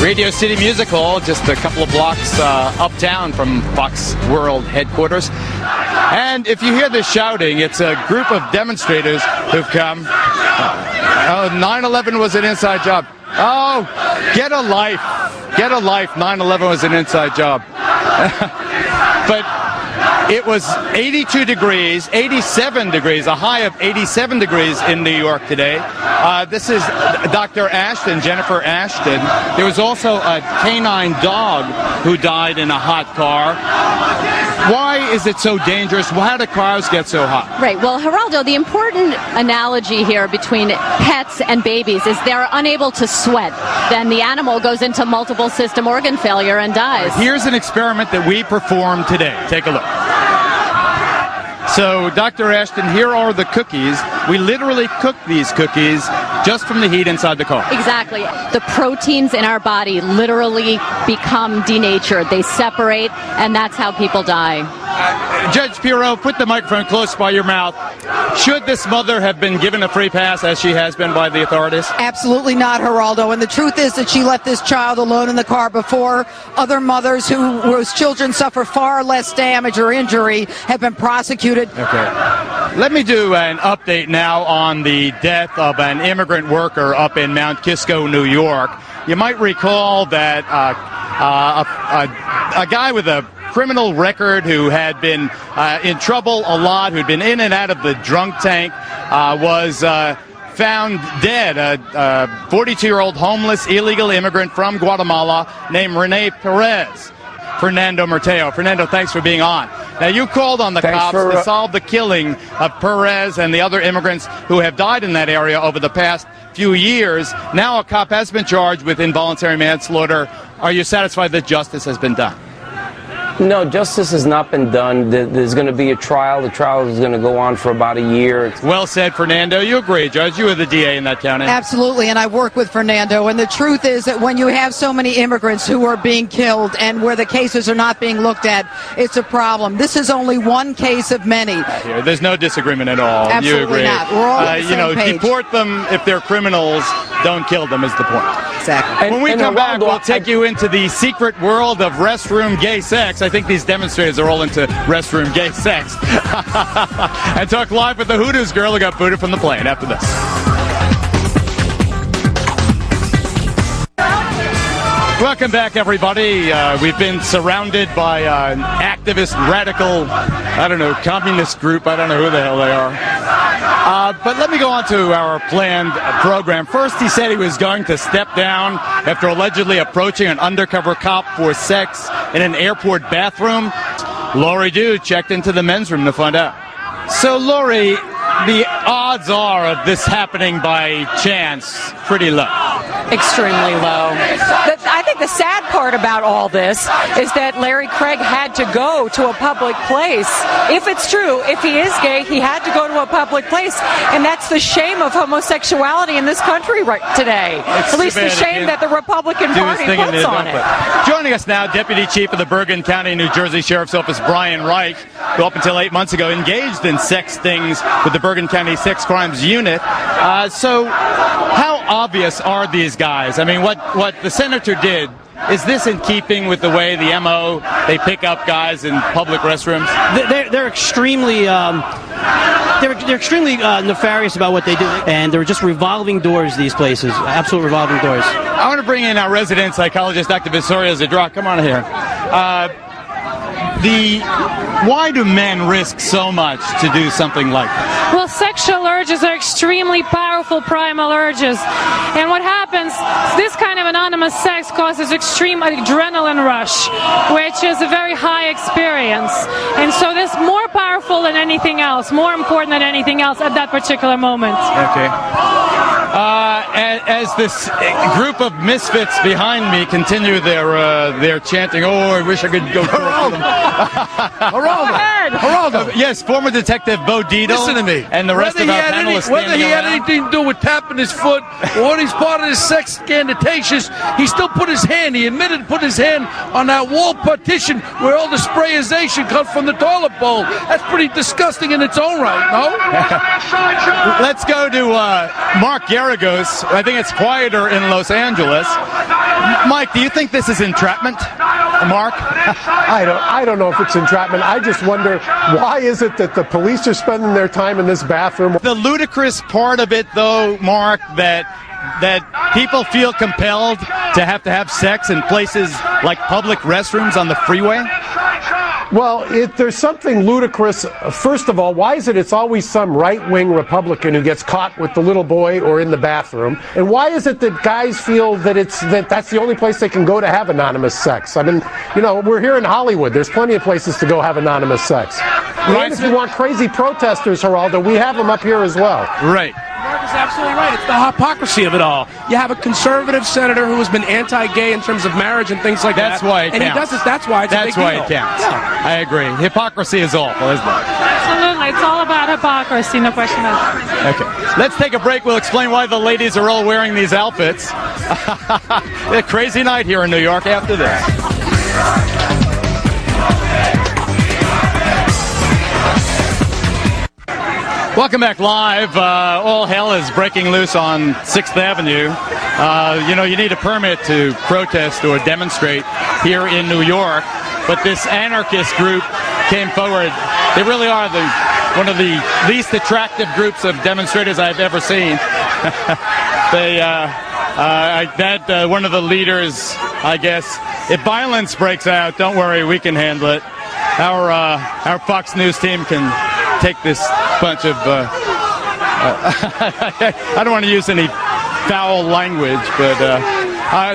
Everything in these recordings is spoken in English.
Radio City Music Hall, just a couple of blocks uptown from Fox World headquarters. And if you hear this shouting, it's a group of demonstrators who've come. 9/11 was an inside job. Oh, get a life. Get a life. 9/11 was an inside job. But it was 82 degrees, 87 degrees, a high of 87 degrees in New York today. This is Dr. Ashton, Jennifer Ashton. There was also a canine dog who died in a hot car. Why is it so dangerous? How do cars get so hot? Right. Well, Geraldo, the important analogy here between pets and babies is they're unable to sweat. Then the animal goes into multiple system organ failure and dies. Here's an experiment that we performed today. Take a look. So, Dr. Ashton, here are the cookies. We literally cooked these cookies just from the heat inside the car. Exactly. The proteins in our body literally become denatured. They separate, and that's how people die. Judge Pirro, put the microphone close by your mouth. Should this mother have been given a free pass, as she has been by the authorities? Absolutely not, Geraldo. And the truth is that she left this child alone in the car before other mothers whose children suffer far less damage or injury have been prosecuted. Okay. Let me do an update now on the death of an immigrant worker up in Mount Kisco, New York. You might recall that a guy with a criminal record who had been in trouble a lot, who'd been in and out of the drunk tank, was found dead. A 42-year-old homeless illegal immigrant from Guatemala named Rene Perez. Fernando Merteo. Fernando, thanks for being on. Now, you called on the cops to solve the killing of Perez and the other immigrants who have died in that area over the past few years. Now a cop has been charged with involuntary manslaughter. Are you satisfied that justice has been done? No, justice has not been done. There's going to be a trial. The trial is going to go on for about a year. Well said, Fernando. You agree, Judge. You were the DA in that county. Absolutely, and I work with Fernando. And the truth is that when you have so many immigrants who are being killed and where the cases are not being looked at, it's a problem. This is only one case of many. There's no disagreement at all. Absolutely you agree. not. We're all on the same page. Deport them if they're criminals. Don't kill them is the point. Exactly. When we come back, we'll take you into the secret world of restroom gay sex. I think these demonstrators are all into restroom gay sex. And talk live with the Hooters girl who got booted from the plane after this. Welcome back, everybody. We've been surrounded by an activist, radical, communist group. I don't know who the hell they are. But let me go on to our planned program. First, he said he was going to step down after allegedly approaching an undercover cop for sex in an airport bathroom. Lori Dew checked into the men's room to find out. So, Lori, the odds are of this happening by chance pretty low. Extremely low. I think the sad part about all this is that Larry Craig had to go to a public place. If it's true, if he is gay, he had to go to a public place. And that's the shame of homosexuality in this country right today. At least the shame that the Republican Party puts on it. Joining us now, Deputy Chief of the Bergen County, New Jersey Sheriff's Office, Brian Reich, who up until 8 months ago engaged in sex stings with the Bergen County Sex Crimes Unit. So how obvious are these guys? I mean, what the senator did, is this in keeping with the way the MO, they pick up guys in public restrooms? They're extremely they're extremely nefarious about what they do, and they're just revolving doors, these places, absolute revolving doors. I want to bring in our resident psychologist, Dr. Visoria Zadra. Come on here. Why do men risk so much to do something like that? Well, sexual urges are extremely powerful primal urges. And what happens, this kind of anonymous sex causes extreme adrenaline rush, which is a very high experience. And so this is more powerful than anything else, more important than anything else at that particular moment. Okay. As this group of misfits behind me continue their chanting, "Oh, I wish I could go talk to them." Geraldo. Yes, former Detective Bo Dietl. Listen to me. And the rest of our panelists. Whether he had anything to do with tapping his foot or he's part of his sex scanditations, he still put his hand, he admitted to put his hand on that wall partition where all the sprayization comes from the toilet bowl. That's pretty disgusting in its own right, no? Let's go to Mark Garagos. I think it's quieter in Los Angeles. Mike, do you think this is entrapment? Mark? I don't know if it's entrapment. I just wonder, why is it that the police are spending their time in this bathroom? The ludicrous part of it, though, Mark, that people feel compelled to have sex in places like public restrooms on the freeway? Well, there's something ludicrous. First of all, why is it it's always some right-wing Republican who gets caught with the little boy or in the bathroom? And why is it that guys feel that that's the only place they can go to have anonymous sex? I mean, we're here in Hollywood. There's plenty of places to go have anonymous sex. And if you want crazy protesters, Geraldo, we have them up here as well. Right. Mark is absolutely right. It's the hypocrisy of it all. You have a conservative senator who has been anti-gay in terms of marriage and things like that. That's why it counts. And he does this. That's why it's a big deal. That's why it counts. Yeah. I agree. Hypocrisy is awful, isn't it? Absolutely. It's all about hypocrisy, no question about it. Okay. Let's take a break. We'll explain why the ladies are all wearing these outfits. A crazy night here in New York after this. Welcome back live. All hell is breaking loose on 6th Avenue. You need a permit to protest or demonstrate here in New York, but this anarchist group came forward. They really are one of the least attractive groups of demonstrators I've ever seen. One of the leaders, I guess, if violence breaks out, don't worry, we can handle it. Our Fox News team can take this bunch of I don't want to use any foul language, but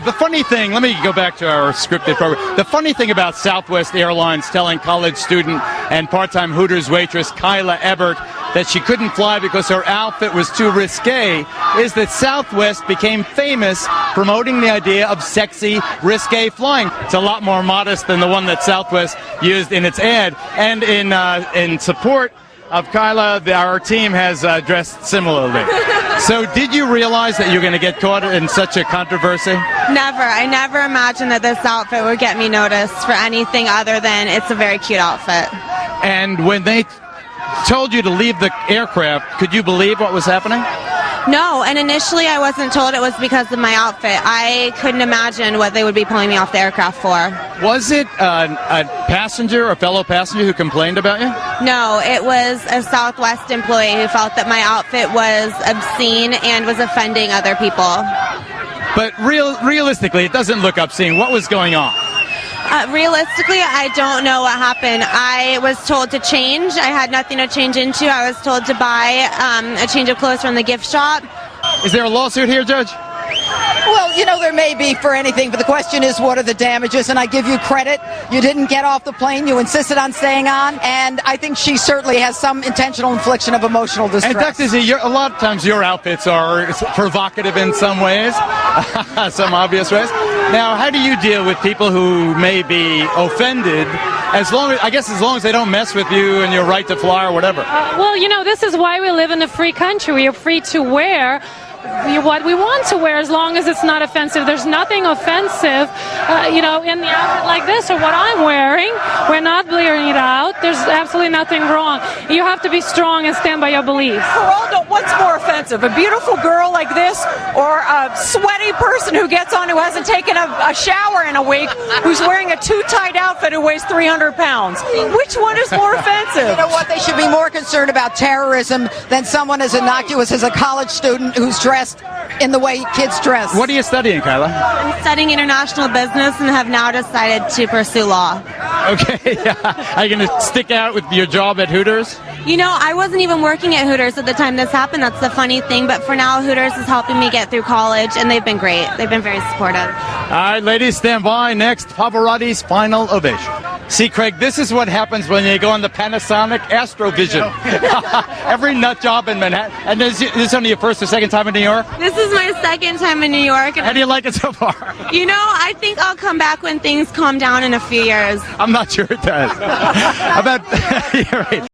the funny thing, let me go back to our scripted program. The funny thing about Southwest Airlines telling college student and part-time Hooters waitress Kyla Ebert that she couldn't fly because her outfit was too risque is that Southwest became famous promoting the idea of sexy, risque flying. It's a lot more modest than the one that Southwest used in its ad. And in support of Kyla, our team has dressed similarly. So did you realize that you're going to get caught in such a controversy? Never. I never imagined that this outfit would get me noticed for anything other than it's a very cute outfit. And when they told you to leave the aircraft, could you believe what was happening? No, and initially I wasn't told it was because of my outfit. I couldn't imagine what they would be pulling me off the aircraft for. Was it a passenger, a fellow passenger who complained about you? No, it was a Southwest employee who felt that my outfit was obscene and was offending other people. But realistically, it doesn't look obscene. What was going on? Realistically, I don't know what happened. I was told to change. I had nothing to change into. I was told to buy a change of clothes from the gift shop. Is there a lawsuit here, Judge? Well, there may be for anything, but the question is, what are the damages? And I give you credit. You didn't get off the plane. You insisted on staying on. And I think she certainly has some intentional infliction of emotional distress. And Dr. Z, a lot of times your outfits are provocative in some ways, some obvious ways. Now, how do you deal with people who may be offended, as long as they don't mess with you and your right to fly or whatever? This is why we live in a free country. We are free to wear what we want to wear as long as it's not offensive. There's nothing offensive, in the outfit like this or what I'm wearing. We're not blearing it out. There's absolutely nothing wrong. You have to be strong and stand by your beliefs. Geraldo, what's more offensive, a beautiful girl like this or a sweaty person who gets on who hasn't taken a shower in a week, who's wearing a too tight outfit who weighs 300 pounds? Which one is more offensive? You know what? They should be more concerned about terrorism than someone as innocuous as a college student who's dressed in the way kids dress. What are you studying, Kyla? I'm studying international business and have now decided to pursue law. Okay. Are you going to stick out with your job at Hooters? I wasn't even working at Hooters at the time this happened. That's the funny thing. But for now, Hooters is helping me get through college, and they've been great. They've been very supportive. All right, ladies, stand by. Next, Pavarotti's final ovation. See, Craig, this is what happens when you go on the Panasonic Astrovision. Every nut job in Manhattan. And this is only your first or second time in New York? This is my second time in New York. How do you like it so far? I think I'll come back when things calm down in a few years. I'm not sure it does. You're right.